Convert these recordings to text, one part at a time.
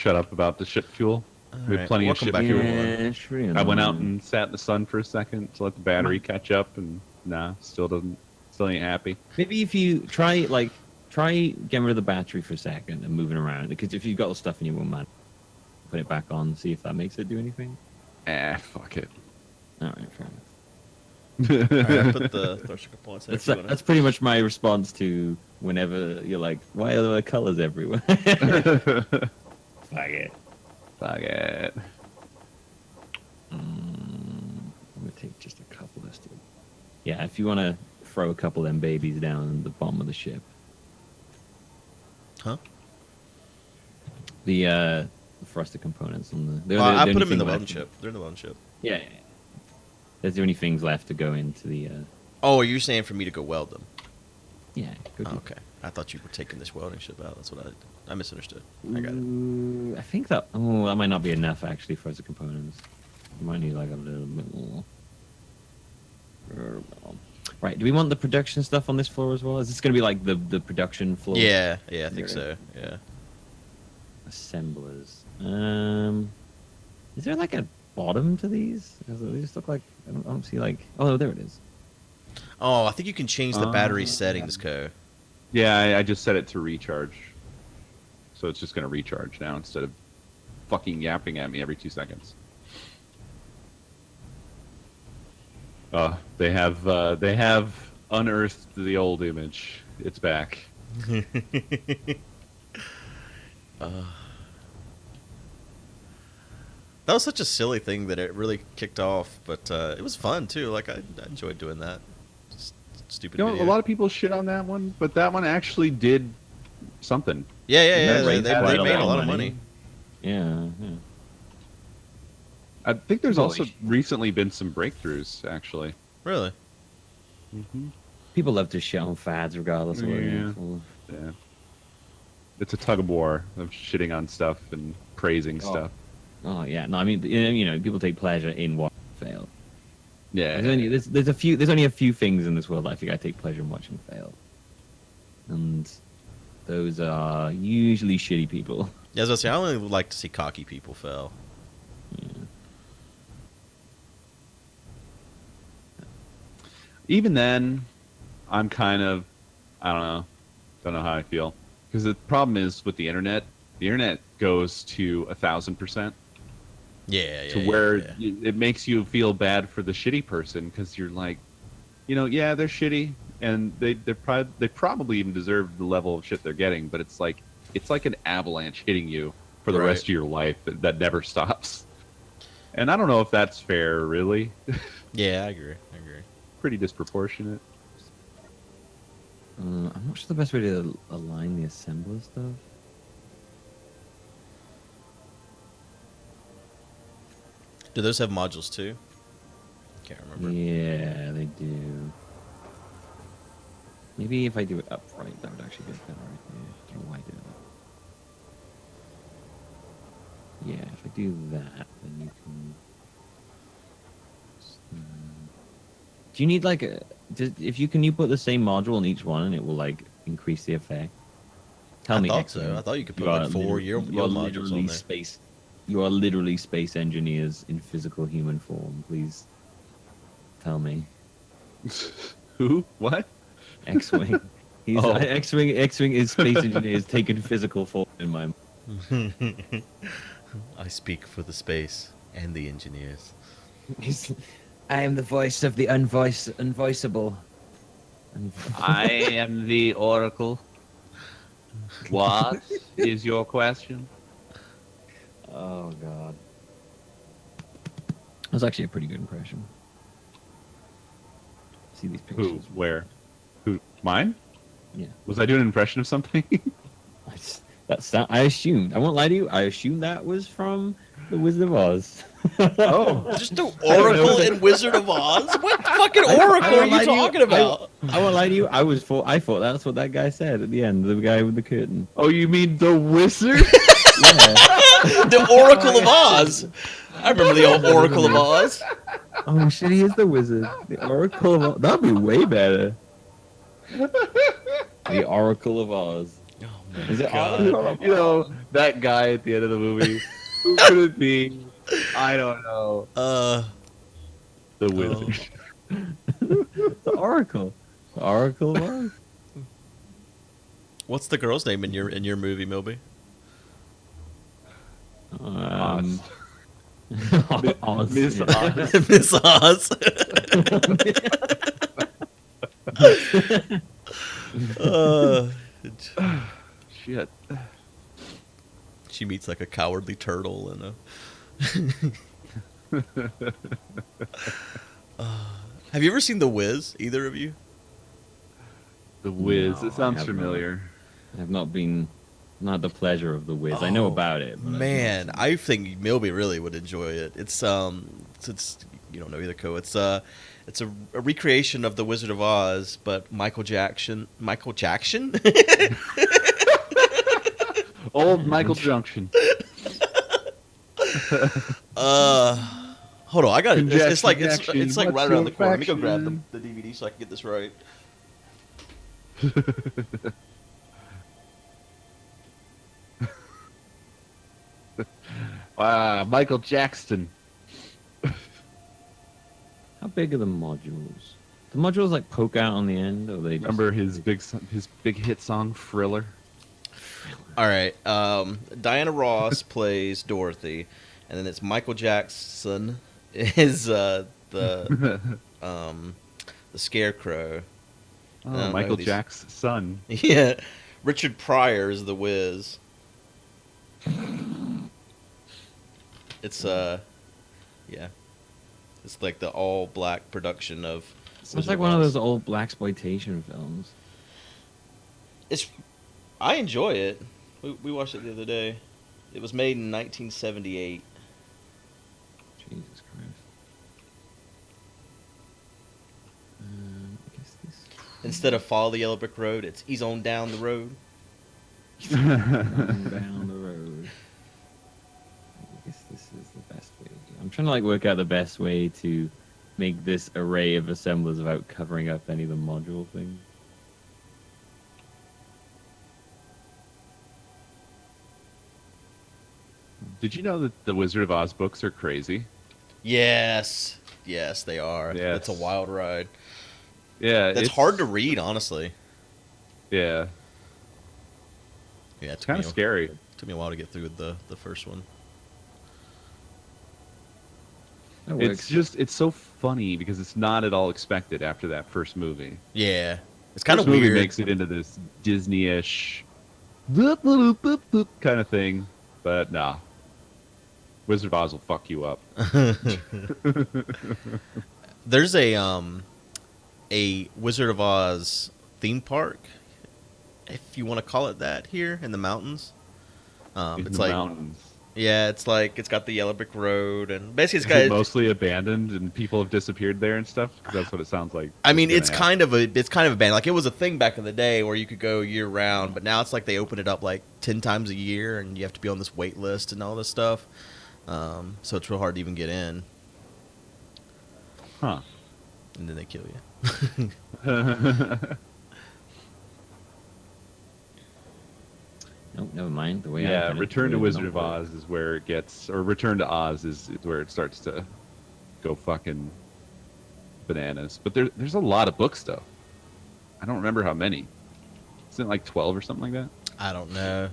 shut up about the ship fuel. We have plenty of ship fuel. Yeah, I went out and sat in the sun for a second to let the battery catch up, and still ain't happy. Maybe if you try getting rid of the battery for a second and moving around, because if you've got the stuff in your one man, put it back on, see if that makes it do anything. Fuck it. All right, fair enough. Alright, I put the thruster components there. That's pretty much my response to whenever you're like, why are there colors everywhere? Fuck it. Fuck it. I'm gonna take just a couple of this. Yeah, if you want to throw a couple of them babies down the bottom of the ship. Huh? The thruster components on the. I put them in the welding ship. They're in the welding ship. Yeah. There's the only things left to go into the. Oh, are you saying for me to go weld them? Yeah. Okay. I thought you were taking this welding ship out. That's what I misunderstood. I got it. I think that. Oh, that might not be enough actually for the components. You might need like a little bit more. Right. Do we want the production stuff on this floor as well? Is this going to be like the production floor? Yeah. I think so. Yeah. Assemblers. Is there like a bottom to these? They just look like I don't see like. Oh, there it is. Oh, I think you can change the battery settings, Co. Yeah, I just set it to recharge. So it's just going to recharge now instead of fucking yapping at me every 2 seconds. They have unearthed the old image. It's back. That was such a silly thing that it really kicked off, but it was fun too. Like I enjoyed doing that. Just stupid. You know, video. a lot of people shit on that one, but that one actually did something. Yeah. They They made a lot of money. Yeah. I think there's also recently been some breakthroughs, actually. Really? Mm-hmm. People love to shit on fads regardless of what they're for. Yeah. It's a tug of war of shitting on stuff and praising stuff. Oh yeah, no, I mean, you know, people take pleasure in what fail. Yeah. There's only a few things in this world that I think I take pleasure in watching fail, and those are usually shitty people. Yeah, as I was saying, I only like to see cocky people fail. Yeah. Even then, I'm kind of, I don't know how I feel, because the problem is with the internet goes to 1,000%. Yeah. To where it makes you feel bad for the shitty person, because you're like, you know, yeah, they're shitty, and they probably even deserve the level of shit they're getting, but it's like an avalanche hitting you for the rest of your life that never stops. And I don't know if that's fair, really. Yeah, I agree. Pretty disproportionate. I'm not sure the best way to align the assembler stuff. Do those have modules too? Can't remember. Yeah, they do. Maybe if I do it upright, that would actually get better. Yeah. Why do that? Yeah, if I do that, then you can. Do you need like a? If you put the same module in each one, and it will like increase the effect. Tell me. I thought so. I thought you could put like 4 year modules on there. You are literally space engineers in physical human form. Please tell me. Who? What? X-wing. He's X-wing. X-wing is space engineers taking physical form in my. I speak for the space and the engineers. I am the voice of the unvoiceable. I am the Oracle. What is your question? Oh God, that was actually a pretty good impression. See these pictures? Who? Where? Who? Mine? Yeah. Was I doing an impression of something? I assumed. I won't lie to you. I assumed that was from the Wizard of Oz. Oh, Just the Oracle and Wizard of Oz? What fucking Oracle are you talking about? I won't lie to you. I thought that's what that guy said at the end. The guy with the curtain. oh, you mean the wizard? Yeah. The Oracle of Oz. I remember the old Oracle of Oz. Oh shit, he is the wizard. The Oracle of Oz. That'd be way better. The Oracle of Oz. Oh Is it God. You know, that guy at the end of the movie. Who could it be? I don't know. Uh, The oh. wizard. the Oracle? The Oracle of Oracle? What's the girl's name in your movie, Milby? Um, Oz, Miss yeah. Oz. Miss Oz. uh, Shit. she meets like a cowardly turtle and a. Have you ever seen The Wiz? Either of you? The Wiz. No, It sounds I have familiar. I've not had the pleasure of the Wiz. I know Oh, about it. But I've not Man, seen it. I think Milby really would enjoy it. It's you don't know either, Co. It's a recreation of The Wizard of Oz, but Michael Jackson. Old Michael Junction. Hold on, I got it. It's like Conjecture, it's like what's right around your the corner. Let me go grab faction? the DVD so I can get this right. Michael Jackson. How big are the modules? The modules like poke out on the end, or they just, Remember his big hit song Thriller? All right. Diana Ross plays Dorothy, and then it's Michael Jackson is the Scarecrow. I don't know Michael these- Jack's son. Yeah, Richard Pryor is the Wiz. It's yeah, it's like the all black production of. It's Wizard like one of Oz. those old blaxploitation films. It's I enjoy it. We watched it the other day. It was made in 1978. Jesus Christ. I guess this. Instead of follow the yellow brick road, it's he's on down the road. Down the road. I guess this is the best way to do it. I'm trying to like work out the best way to make this array of assemblers without covering up any of the module things. Did you know that the Wizard of Oz books are crazy? Yes, they are. Yes. It's a wild ride. Yeah, That's hard to read, honestly. Yeah, Yeah, it's kind of scary. Took me a while to get through the first one. That It's works. it's so funny because it's not at all expected after that first movie. Yeah, it's kind of First movie weird. makes it into this Disney-ish kind of thing, but nah. Wizard of Oz will fuck you up. There's a Wizard of Oz theme park, if you want to call it that, here in the mountains. In It's the like mountains. yeah, it's like it's got the yellow brick road and basically Is it's it got. mostly abandoned and people have disappeared there and stuff? 'Cause that's what it sounds like. I mean, gonna it's happen. kind of a band. Like it was a thing back in the day where you could go year round, but now it's like they open it up like 10 times a year, and you have to be on this wait list and all this stuff. So it's real hard to even get in, Huh. and then they kill you. Nope, never mind. The way I Yeah, kinda Return do to it Wizard not of work. Oz is where it gets, or Return to Oz is where it starts to go fucking bananas. But there's a lot of books though. I don't remember how many. Isn't it like 12 or something like that? I don't know.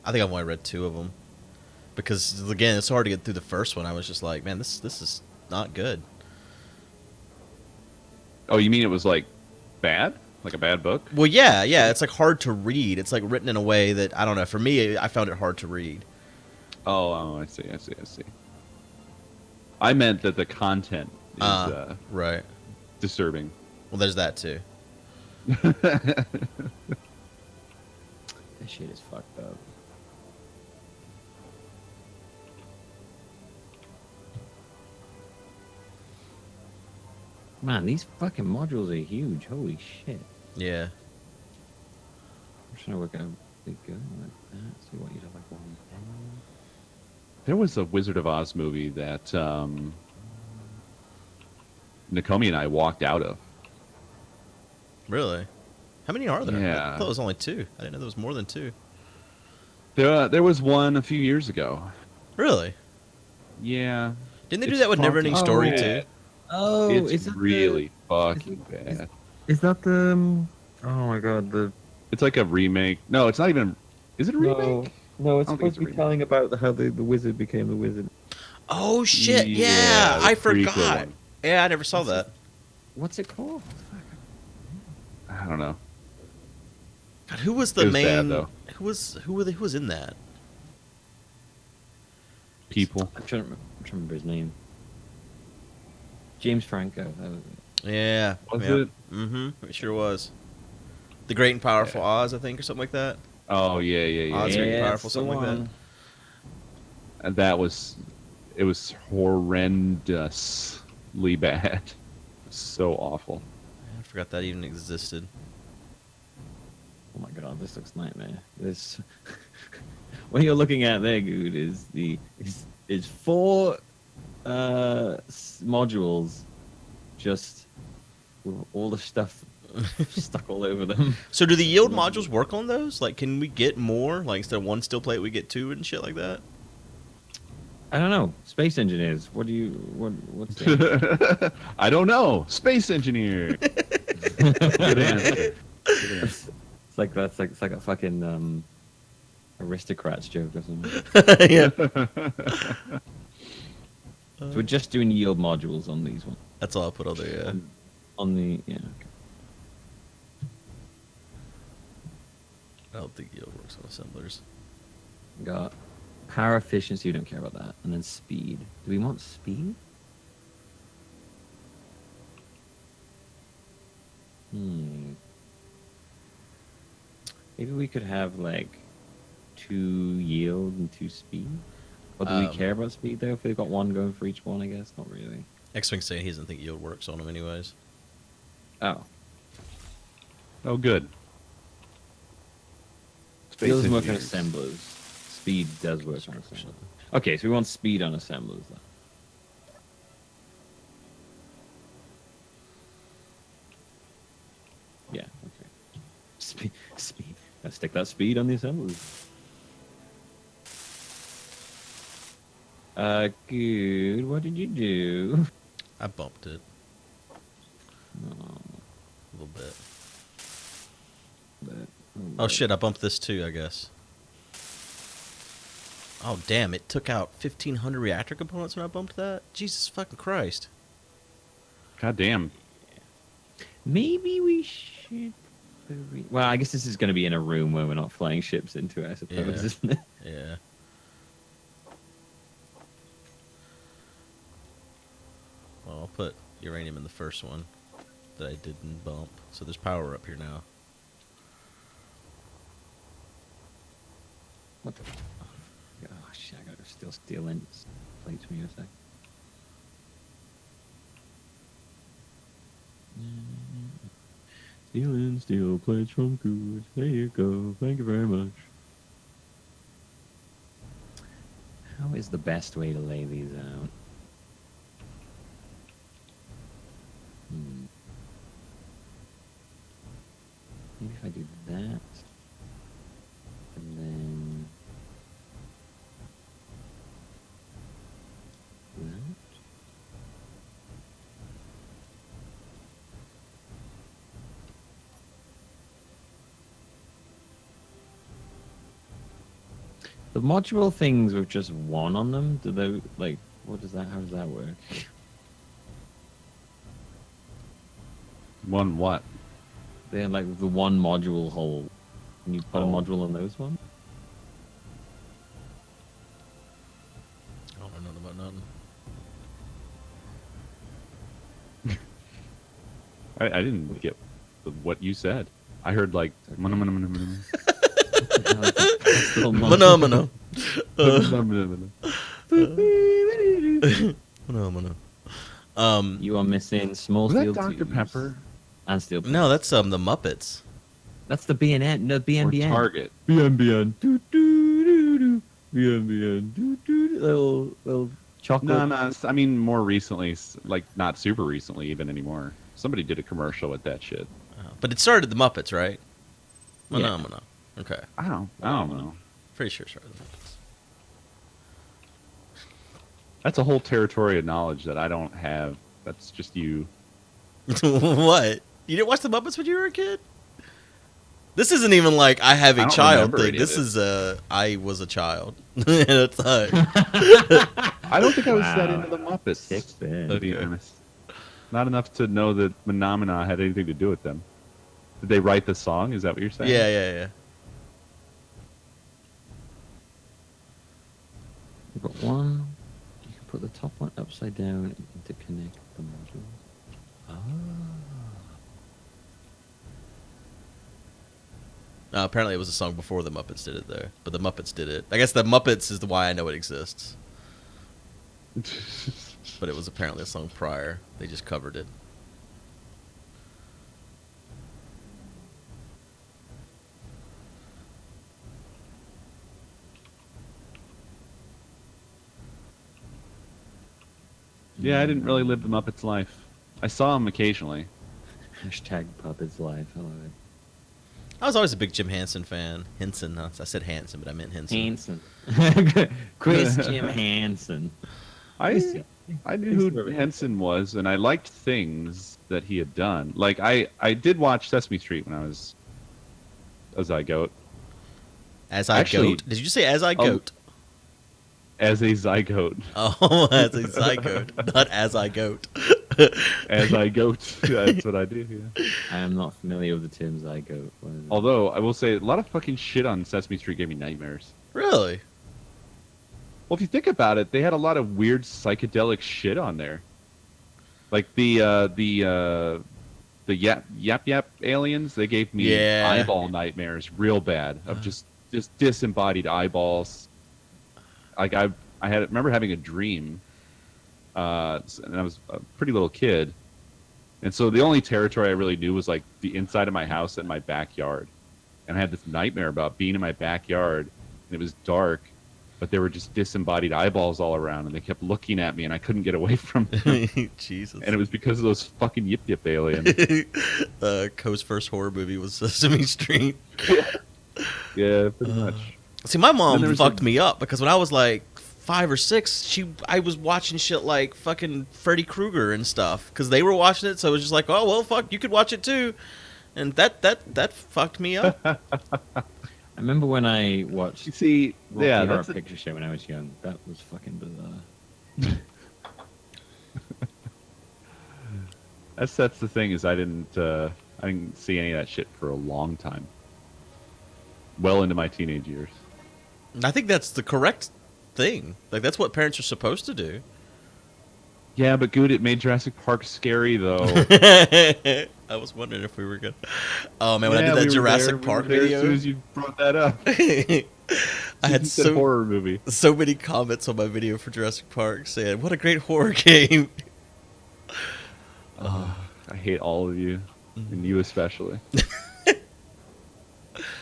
I think I've only read 2 of them because again, it's hard to get through the first one. I was just like, man, this is not good. Oh, you mean it was like bad? Like a bad book? Well, yeah, it's like hard to read. It's like written in a way that I don't know. For me, I found it hard to read. Oh, I see. I meant that the content is Right. disturbing. Well, there's that too. That shit is fucked up. Man, these fucking modules are huge. Holy shit. Yeah. I'm trying to work out how they go like that. See what you have like 110. There was a Wizard of Oz movie that Nakomi and I walked out of. Really? How many are there? Yeah. I thought it was only 2. I didn't know there was more than 2. There was one a few years ago. Really? Yeah. Didn't they do It's that with Neverending fucking Story bad. too? Oh, It's is that really is, fucking is, bad. is that the? Oh my god, the It's like a remake. No, it's not even. Is it a no, remake? no, I it's don't think supposed it's to a be remake. telling about how the wizard became the wizard. Oh shit! Yeah, Yeah, the I prequel forgot. one. Yeah, I never saw What's that. What's it called? I don't know. God, who was It the was bad main? though. Who was in that? People. I'm trying to remember his name. James Franco. That was it. Yeah. Was yeah. it? Mm-hmm. It sure was. The Great and Powerful Yeah. Oz, I think, or something like that. Oh yeah, yeah, yeah, Oz yeah, Great and yeah. Yeah, Powerful, it's the something like that. one. And that was. It was horrendously bad. So awful. I forgot that even existed. Oh my god, this looks nightmare. This what you're looking at there, Good, is four modules just with all the stuff stuck all over them. So, do the yield modules work on those? Like, can we get more? Like, instead of one steel plate, we get two and shit like that. I don't know. Space engineers. What's the I don't know. Space engineer. Good answer. Good answer. it's like a fucking aristocrats joke or something. Yeah. So we're just doing yield modules on these ones. That's all I put on there, yeah. On the yeah. Okay. I don't think yield works on assemblers. Got power efficiency. We don't care about that. And then speed. Do we want speed? Maybe we could have like 2 yield and 2 speed. Or do we care about speed though? If they've got one going for each one, I guess not really. X-Wing's saying he doesn't think yield works on them anyways. Oh, Oh, good. it doesn't work on engineers. assemblers. Speed does work on assemblers. Okay, so we want speed on assemblers then. Yeah, okay. Speed. Let's stick that speed on the assemblers. Good. What did you do? I bumped it Oh, a little bit. but, Oh shit, I bumped this too, I guess. Oh damn, it took out 1,500 reactor components when I bumped that? Jesus fucking Christ. God damn. Maybe we should. Well, I guess this is going to be in a room where we're not flying ships into it, I suppose, Yeah. isn't it? Yeah. Well, I'll put uranium in the first one that I didn't bump. So there's power up here now. What the? Oh shit! I gotta still steal in plates from you a sec. Stealing steel plates from Good. There you go. Thank you very much. How is the best way to lay these out? Maybe if I do that, and then that. The module things with just one on them, do they like? What does that? How does that work? One what? They have like the one module hole. Can you put a Oh. module on those ones? I don't know nothing about nothing. I didn't get what you said. I heard like. Okay. Phenomena. Phenomena. You are missing small Was that steel Dr. tubes Pepper and steel. No, that's the Muppets. That's the BNN. No, or BNBN. Target? BNBN. BNBN. Little chocolate. No. I mean, more recently, like not super recently, even anymore. Somebody did a commercial with that shit. But it started the Muppets, right? Yeah. Phenomena. Okay. I don't know. Pretty sure it's Rise of the That's a whole territory of knowledge that I don't have. That's just you. Muppets. What? You didn't watch the Muppets when you were a kid? This isn't even like I have I a don't child remember thing. any of This it. is I was a child at a time. I don't think I was that Wow. into the Muppets, Sick Ben. to be Okay. honest. Not enough to know that phenomena had anything to do with them. Did they write the song? Is that what you're saying? Yeah. You've got one. You can put the top one upside down to connect the modules. Apparently it was a song before the Muppets did it, though. But the Muppets did it. I guess the Muppets is the why I know it exists. But it was apparently a song prior. They just covered it. Yeah, I didn't really live the Muppets' life. I saw them occasionally. Hashtag Puppets Life. I love it. I was always a big Jim Henson fan. Henson. I said Hanson, but I meant Henson. Hanson. Chris Jim Hanson. I knew who Thanks for- Henson was, and I liked things that he had done. Like I did watch Sesame Street when I was a zygote. As I Actually- goat. Did you say as I goat? As a zygote. Oh, as a zygote, not as I goat. As I goat. That's what I do, yeah. I am not familiar with the term zygote. What is it? Although, I will say, a lot of fucking shit on Sesame Street gave me nightmares. Really? Well, if you think about it, they had a lot of weird psychedelic shit on there. Like the yap aliens, they gave me Yeah. eyeball nightmares real bad of just disembodied eyeballs. Like I remember having a dream, and I was a pretty little kid, and so the only territory I really knew was like the inside of my house and my backyard, and I had this nightmare about being in my backyard, and it was dark, but there were just disembodied eyeballs all around, and they kept looking at me, and I couldn't get away from them, Jesus. and it was because of those fucking yip aliens. Co's first horror movie was Sesame Street. Yeah, pretty much. See, my Then there mom was fucked a- me up because when I was like 5 or 6, I was watching shit like fucking Freddy Krueger and stuff because they were watching it. So it was just like, oh well, fuck, you could watch it too, and that fucked me up. I remember when I watched You see, Rocky yeah, Horror that's Picture Show when I was young. That was fucking bizarre. that's the thing is I didn't see any of that shit for a long time. Well into my teenage years. I think that's the correct thing. Like that's what parents are supposed to do. Yeah, but good, it made Jurassic Park scary though. I was wondering if we were gonna. Oh man, when I Yeah, did that we were Jurassic there, we Park were there video, as soon as you brought that up. I had You said horror movie. so many comments on my video for Jurassic Park saying, "What a great horror game!" I hate all of you, and you especially.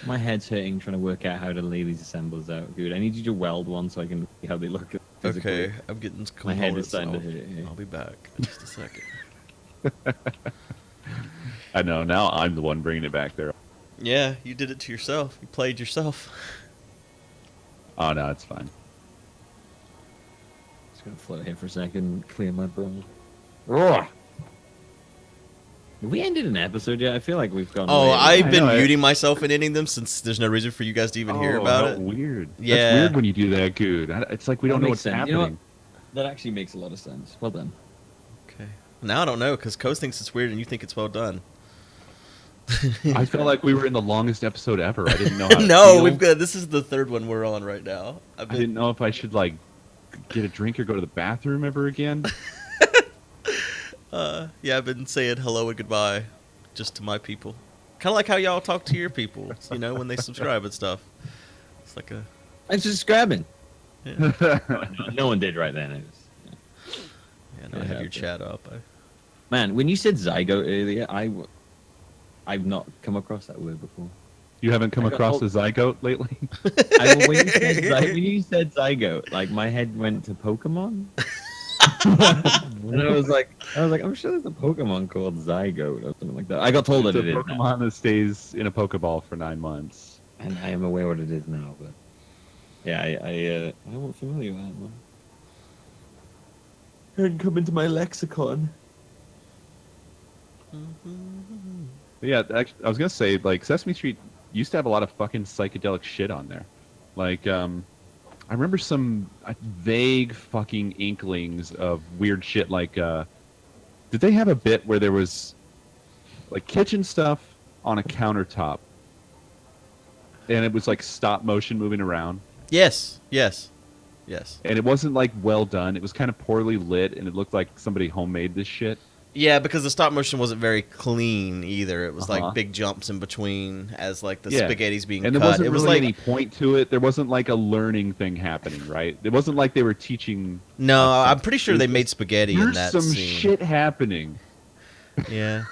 My head's hurting trying to work out how to lay these assemblers out, dude. I need you to weld one so I can see how they look physically. Okay, I'm getting some My head is components. starting to hurt. I'll be back in just a second. I know, now I'm the one bringing it back there. Yeah, you did it to yourself. You played yourself. Oh, no, it's fine. Just gonna float here for a second, clear my brain. Roar! Have we ended an episode yet? I feel like we've gone. Oh, way I've over. been know, muting myself and ending them since there's no reason for you guys to even hear about how it. Weird. Yeah. That's weird when you do that, dude. It's like we That don't know makes what's sense. You know happening. That actually makes a lot of sense. Well done. Okay. Now I don't know because Coase thinks it's weird and you think it's well done. I felt like we were in the longest episode ever. I didn't know how to No, feel. we've got this is the third one we're on right now. I didn't know if I should like get a drink or go to the bathroom ever again. Yeah, I've been saying hello and goodbye just to my people. Kind of like how y'all talk to your people, you know, when they subscribe and stuff. It's like a I'm just grabbing. yeah. No one did right then. It was, Yeah, now I have your chat up. Man, when you said zygote earlier, I've not come across that word before. You haven't come I got across told- a zygote lately? When you said zygote, like my head went to Pokemon. And I was like, I'm sure there's a Pokemon called Zygote or something like that. I got told It's that a it is now, Pokemon that stays in a Pokeball for 9 months. and I am aware what it is now. But Yeah, I wasn't familiar with that one. It hadn't come into my lexicon. But yeah, actually, I was gonna say like Sesame Street used to have a lot of fucking psychedelic shit on there. Like, I remember some vague fucking inklings of weird shit. Like, did they have a bit where there was like kitchen stuff on a countertop, and it was like stop motion moving around, Yes, yes, yes. and it wasn't like well done. It was kind of poorly lit, and it looked like somebody homemade this shit. Yeah, because the stop motion wasn't very clean either. It was Uh-huh. like big jumps in between as like the Yeah. spaghetti's being And cut. there wasn't It was really like any point to it. There wasn't like a learning thing happening, right? It wasn't like they were teaching. no, us I'm stuff. pretty It sure was they just, made spaghetti in Here's that some scene. shit happening. Yeah.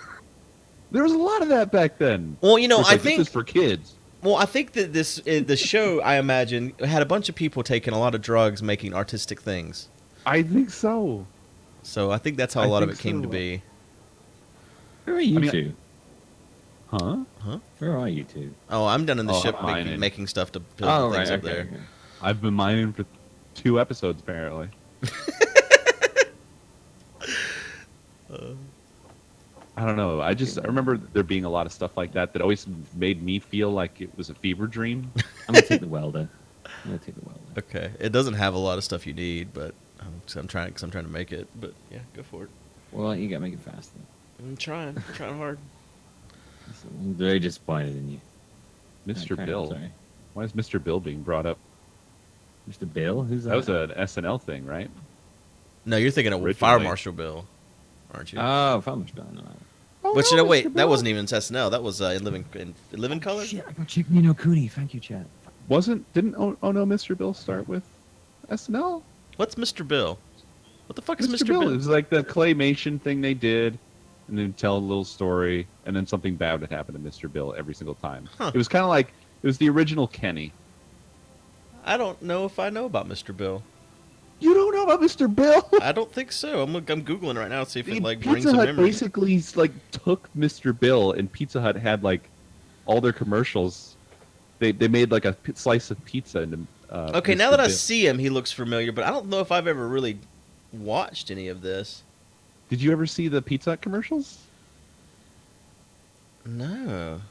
There was a lot of that back then. Well, you know, It's I like, think this is for kids. Well, I think that the show, I imagine, had a bunch of people taking a lot of drugs, making artistic things. I think so. So I think that's how I a lot of think it came so. to be. Where are you mean, two? Huh? Where are you two? Oh, I'm done in the Oh, ship I'm mining. making stuff to build Oh, things right, up okay. there. Okay. I've been mining for 2 episodes apparently. I don't know. I remember there being a lot of stuff like that always made me feel like it was a fever dream. I'm gonna take the welder. Okay, it doesn't have a lot of stuff you need, but I'm trying to make it. But yeah, go for it. Well, you gotta make it faster. I'm trying hard. I'm very disappointed in you. Mr. Carry on, Bill. sorry. Why is Mr. Bill being brought up? Mr. Bill? Who's that? That was an SNL thing, right? No, you're thinking of Originally. Fire Marshal Bill, aren't you? Oh, Farmer's Bill. No. But you know, wait, that wasn't even SNL. That was in Living Color. Shit, I got Chicken No Cooney. Thank you, chat. Didn't Oh No, Mr. Bill start with SNL? What's Mr. Bill? What the fuck is Mr. Bill. Bill? It was like the claymation thing they did, and then tell a little story, and then something bad would happen to Mr. Bill every single time. Huh. It was kind of like it was the original Kenny. I don't know if I know about Mr. Bill. You don't know about Mr. Bill? I don't think so. I'm googling it right now to see if it like Pizza brings a Hut memory. basically like took Mr. Bill, and Pizza Hut had like all their commercials. They made like a slice of pizza into. Okay, Mr. now that I Bill. see him, he looks familiar, but I don't know if I've ever really watched any of this. Did you ever see the Pizza Hut commercials? No.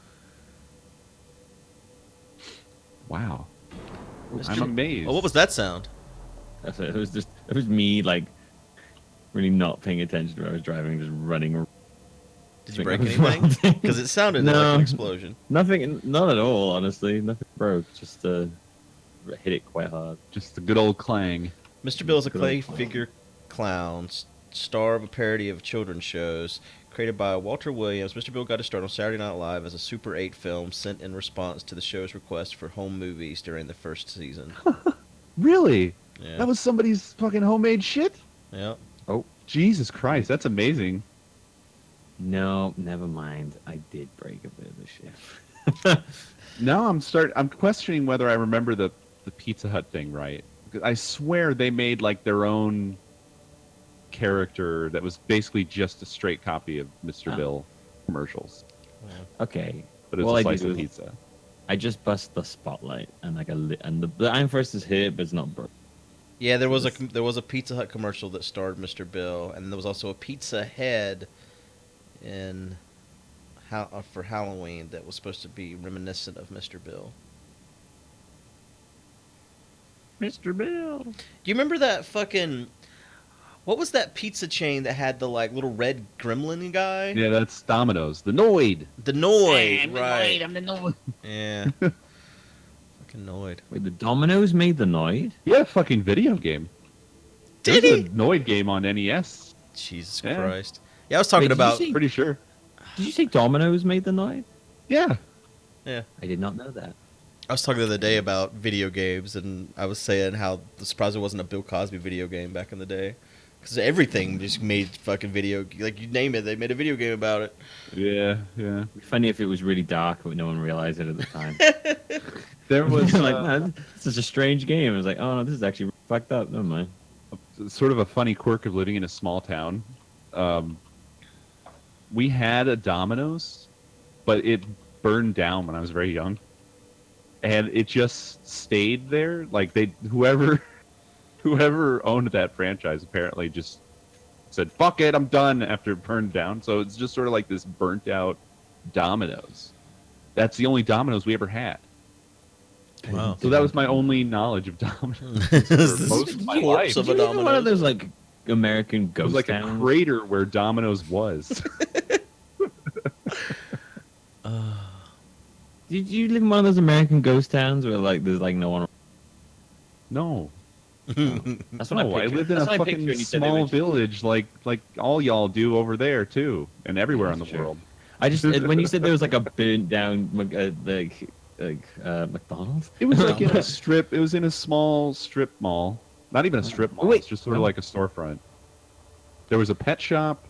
Wow, Mr. I'm amazed. Oh, what was that sound? That's it. It was me like really not paying attention to where I was driving, just running. Did you Like, break I was anything? welding. Because it sounded like No. an explosion. Nothing, not at all. Honestly, nothing broke. Just hit it quite hard. Just a good old clang. Mr. Bill is a Good clay old clown. figure clown, star of a parody of children's shows. Created by Walter Williams, Mr. Bill got to start on Saturday Night Live as a Super 8 film sent in response to the show's request for home movies during the first season. Really? Yeah. That was somebody's fucking homemade shit? Yeah. Jesus Christ, that's amazing. No, never mind. I did break a bit of the shit. Now I'm questioning whether I remember the Pizza Hut thing right. I swear they made like their own character that was basically just a straight copy of Mr. Oh. Bill commercials, Okay. but it was All a I slice did of was- pizza. I just bust the spotlight and like and the Iron Fist is hit, but it's not broke. Yeah, there was a Pizza Hut commercial that starred Mr. Bill, and there was also a Pizza Head in for Halloween that was supposed to be reminiscent of Mr. Bill. Mr. Bill. Do you remember that fucking? What was that pizza chain that had the like little red gremlin guy? Yeah, that's Domino's. The Noid. The Noid, I'm the right? Noid, I'm the Noid. Yeah. Fucking Noid. Wait, the Dominoes made the Noid? Yeah, fucking video game. Did There's he? a Noid game on NES. Jesus Yeah. Christ. Yeah, I was talking Wait, did you about. see- Pretty sure. Did you say Dominoes made the Noid? Yeah. Yeah. I did not know that. I was talking the other day about video games, and I was saying how the surprise there wasn't a Bill Cosby video game back in the day, because everything just made fucking video. Like you name it, they made a video game about it. Yeah, yeah. It'd be funny if it was really dark, but no one realized it at the time. There was like, man, this is a strange game. It was like, oh no, this is actually fucked up. Never mind. sort of a funny quirk of living in a small town. We had a Domino's, but it burned down when I was very young. and it just stayed there. Like whoever owned that franchise apparently just said, "Fuck it, I'm done," after it burned down. So it's just sort of like this burnt out Domino's. That's the only Domino's we ever had. Wow. So that was my only knowledge of Domino's This for is most of my corpse life. of Do a you know one of Domino's. those like American It ghost was like a towns? crater where Domino's was. Did you live in one of those American ghost towns where like there's like no one? No. That's what No, I I pictured. lived in a That's what I pictured fucking when you said small originally. village like all y'all do over there too, and everywhere in the Sure. world. I just when you said there was like a burnt down McDonald's. It was like in a strip. It was in a small strip mall. Not even a strip mall. Wait. It's just sort of like a storefront. There was a pet shop,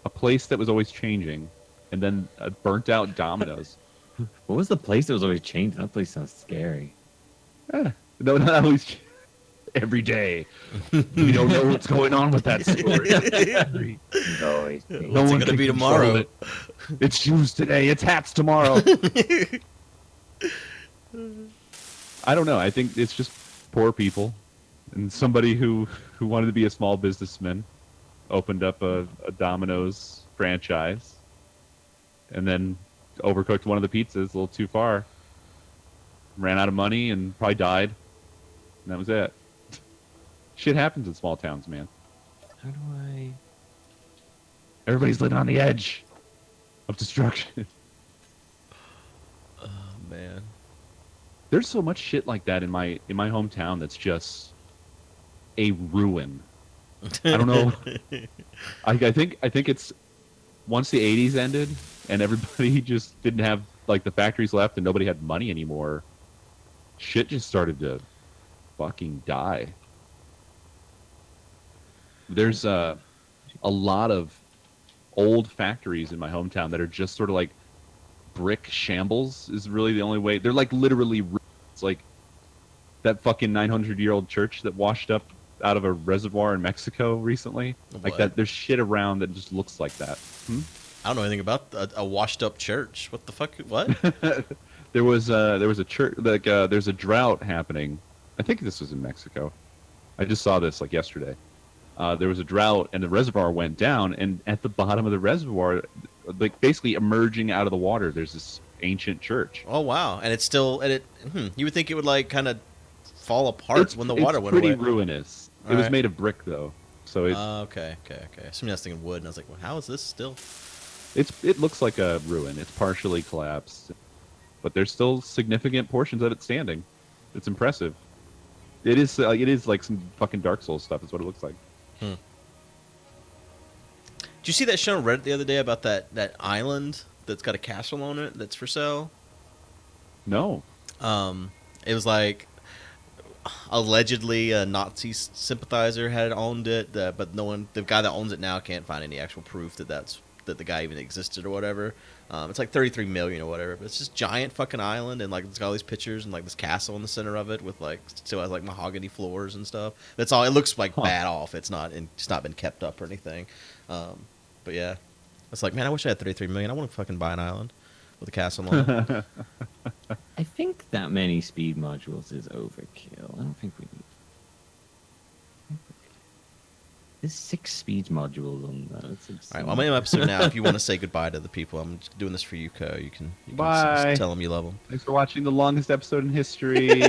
a place that was always changing, and then a burnt out Domino's. What was the place that was always changing? That place sounds scary. No, not always. Every day. We don't know what's going on with that story. No What's it one gonna can be control tomorrow? it. It's shoes today. It's hats tomorrow. I don't know. I think it's just poor people, and somebody who wanted to be a small businessman opened up a Domino's franchise, and then overcooked one of the pizzas a little too far, ran out of money, and probably died. And that was it. Shit happens in small towns, man. How do I? Everybody's living on the edge of destruction. Oh man. There's so much shit like that in my hometown that's just a ruin. I don't know. I think it's once the 80s ended and everybody just didn't have like the factories left and nobody had money anymore. Shit just started to fucking die. There's a lot of old factories in my hometown that are just sort of like brick shambles is really the only way. They're like literally it's like that fucking 900-year-old church that washed up out of a reservoir in Mexico recently. Like What? that, there's shit around that just looks like that. I don't know anything about a washed up church. What the fuck? What? There was a church like there's a drought happening. I think this was in Mexico. I just saw this like yesterday. There was a drought and the reservoir went down, and at the bottom of the reservoir, like basically emerging out of the water, there's this ancient church. Oh wow! And it's still you would think it would like kind of fall apart when the water went pretty away. ruinous. It All was right. made of brick though, so it Okay. Assuming I was thinking wood, and I was like, well, how is this still? it looks like a ruin. It's partially collapsed, but there's still significant portions of it standing. It's impressive. It is like some fucking Dark Souls stuff. Is what it looks like. Did you see that show on Reddit the other day about that island that's got a castle on it that's for sale? No. It was like allegedly a Nazi sympathizer had owned it, but no one, the guy that owns it now can't find any actual proof that the guy even existed or whatever. It's like 33 million or whatever, but it's this giant fucking island, and like it's got all these pictures and like this castle in the center of it with like still has like mahogany floors and stuff. That's all. It looks like bad off. It's not been kept up or anything. But yeah, it's like, man, I wish I had 33 million. I want to fucking buy an island with a castle on it. I think that many speed modules is overkill. I don't think we need. There's 6 speed modules on that. That's All right, insane. well, I'm in an episode now. If you want to say goodbye to the people, I'm just doing this for you, Co. You can Bye. tell them you love them. Thanks for watching the longest episode in history.